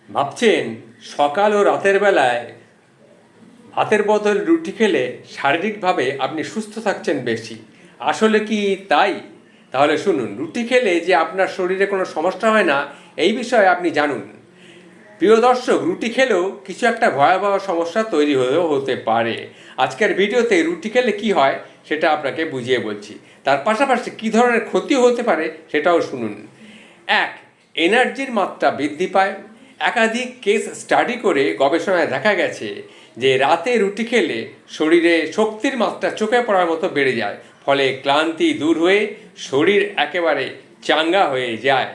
ভাবছেন সকাল ও রাতের বেলায় ভাতের বদলে রুটি খেলে শারীরিকভাবে আপনি সুস্থ থাকছেন বেশি। আসলে কি তাই? তাহলে শুনুন, রুটি খেলে যে আপনার শরীরে কোনো সমস্যা হয় না এই বিষয়ে আপনি জানুন। প্রিয় দর্শক, রুটি খেলেও কিছু একটা ভয়াবহ সমস্যা তৈরি হয়েও হতে পারে। আজকের ভিডিওতে রুটি খেলে কি হয় সেটা আপনাকে বুঝিয়ে বলছি। তার পাশাপাশি কী ধরনের ক্ষতি হতে পারে সেটাও শুনুন। এক, এনার্জির মাত্রা বৃদ্ধি পায়। একাধিক কেস স্টাডি করে গবেষণায় দেখা গেছে যে রাতে রুটি খেলে শরীরে শক্তির মাত্রা চোখে পড়ার মতো বেড়ে যায়, ফলে ক্লান্তি দূর হয়ে শরীর একেবারে চাঙ্গা হয়ে যায়।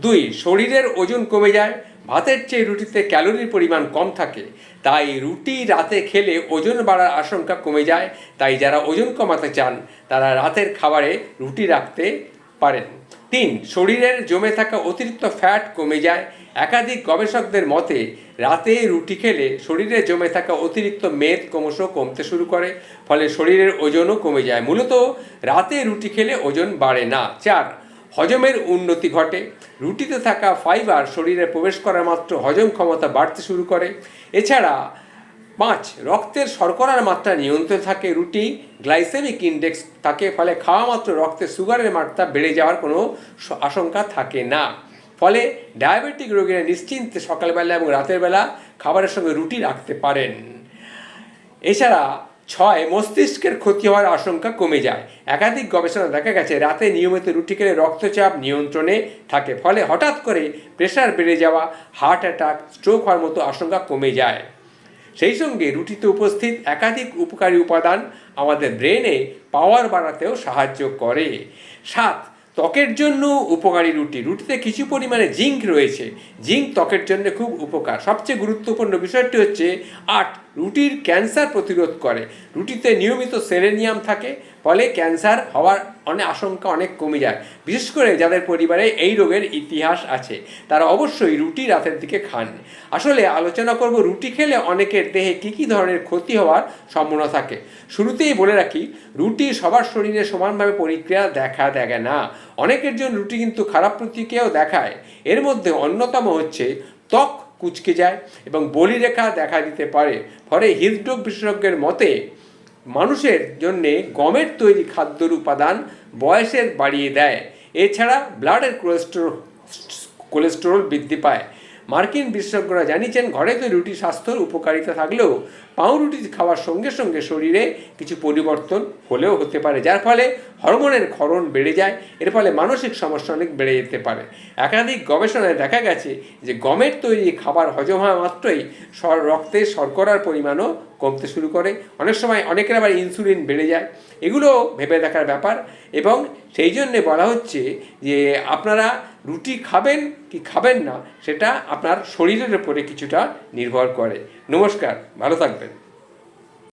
দুই, শরীরের ওজন কমে যায়। ভাতের চেয়ে রুটিতে ক্যালোরির পরিমাণ কম থাকে, তাই রুটি রাতে খেলে ওজন বাড়ার আশঙ্কা কমে যায়। তাই যারা ওজন কমাতে চান তারা রাতের খাবারে রুটি রাখতে পারেন। তিন, শরীরের জমে থাকা অতিরিক্ত ফ্যাট কমে যায়। একাধিক গবেষকদের মতে রাতে রুটি খেলে শরীরে জমে থাকা অতিরিক্ত মেদ ক্রমশ কমতে শুরু করে, ফলে শরীরের ওজনও কমে যায়। মূলত রাতে রুটি খেলে ওজন বাড়ে না। চার, হজমের উন্নতি ঘটে। রুটিতে থাকা ফাইবার শরীরে প্রবেশ করার মাত্র হজম ক্ষমতা বাড়তে শুরু করে। এছাড়া পাঁচ, রক্তের শর্করার মাত্রা নিয়ন্ত্রণে থাকে। রুটি গ্লাইসেমিক ইন্ডেক্স থাকে, ফলে খাওয়া মাত্র রক্তে সুগারের মাত্রা বেড়ে যাওয়ার কোনো আশঙ্কা থাকে না। ফলে ডায়াবেটিক রোগীরা নিশ্চিন্তে সকালবেলা এবং রাতের বেলা খাবারের সঙ্গে রুটি রাখতে পারেন। এছাড়া ছয়, মস্তিষ্কের ক্ষতি হওয়ার আশঙ্কা কমে যায়। একাধিক গবেষণা দেখা গেছে রাতে নিয়মিত রুটি খেলে রক্তচাপ নিয়ন্ত্রণে থাকে, ফলে হঠাৎ করে প্রেশার বেড়ে যাওয়া, হার্ট অ্যাটাক, স্ট্রোক হওয়ার মতো আশঙ্কা কমে যায়। সেই সঙ্গে রুটিতে উপস্থিত একাধিক উপকারী উপাদান আমাদের ব্রেনে পাওয়ার বাড়াতেও সাহায্য করে। সাত, ত্বকের জন্য উপকারী রুটি। রুটিতে কিছু পরিমাণে জিঙ্ক রয়েছে। জিঙ্ক ত্বকের জন্য খুব উপকার। সবচেয়ে গুরুত্বপূর্ণ বিষয়টি হচ্ছে আট, রুটির ক্যান্সার প্রতিরোধ করে। রুটিতে নিয়মিত সেলেনিয়াম থাকে, ফলে ক্যান্সার হওয়ার আশঙ্কা অনেক কমে যায়। বিশেষ করে যাদের পরিবারে এই রোগের ইতিহাস আছে তারা অবশ্যই রুটি রাতের দিকে খান। আসলে আলোচনা করব রুটি খেলে অনেকের দেহে কী কী ধরনের ক্ষতি হওয়ার সম্ভাবনা থাকে। শুরুতেই বলে রাখি, রুটি সবার শরীরে সমানভাবে প্রতিক্রিয়া দেখা দেয় না। অনেকের জন্য রুটি কিন্তু খারাপ প্রতিক্রিয়াও দেখায়। এর মধ্যে অন্যতম হচ্ছে ত্বক কুঁচকে যায় এবং বলিরেখা দেখা দিতে পারে। ফলে হৃদরোগ বিশেষজ্ঞের মতে মানুষের জন্যে গমের তৈরি খাদ্যর উপাদান বয়সের বাড়িয়ে দেয়। এছাড়া ব্লাডের কোলেস্টেরল বৃদ্ধি পায়। মার্কিন বিশেষজ্ঞরা জানিয়েছেন ঘরে তৈরি রুটি স্বাস্থ্যের উপকারিতা থাকলেও পাউরুটি খাওয়ার সঙ্গে সঙ্গে শরীরে কিছু পরিবর্তন হলেও হতে পারে, যার ফলে হরমোনের ক্ষরণ বেড়ে যায়। এর ফলে মানসিক সমস্যা অনেক বেড়ে যেতে পারে। একাধিক গবেষণায় দেখা গেছে যে গমের তৈরি খাবার হজম হওয়া মাত্রই রক্তে শর্করার পরিমাণও কমতে শুরু করে। অনেক সময় অনেকের আবার ইনসুলিন বেড়ে যায়। এগুলো ভেবে দেখার ব্যাপার। এবং সেই জন্যে বলা হচ্ছে যে আপনারা রুটি খাবেন কি খাবেন না সেটা আপনার শরীরের উপরে কিছুটা নির্ভর করে। নমস্কার, ভালো থাকবেন।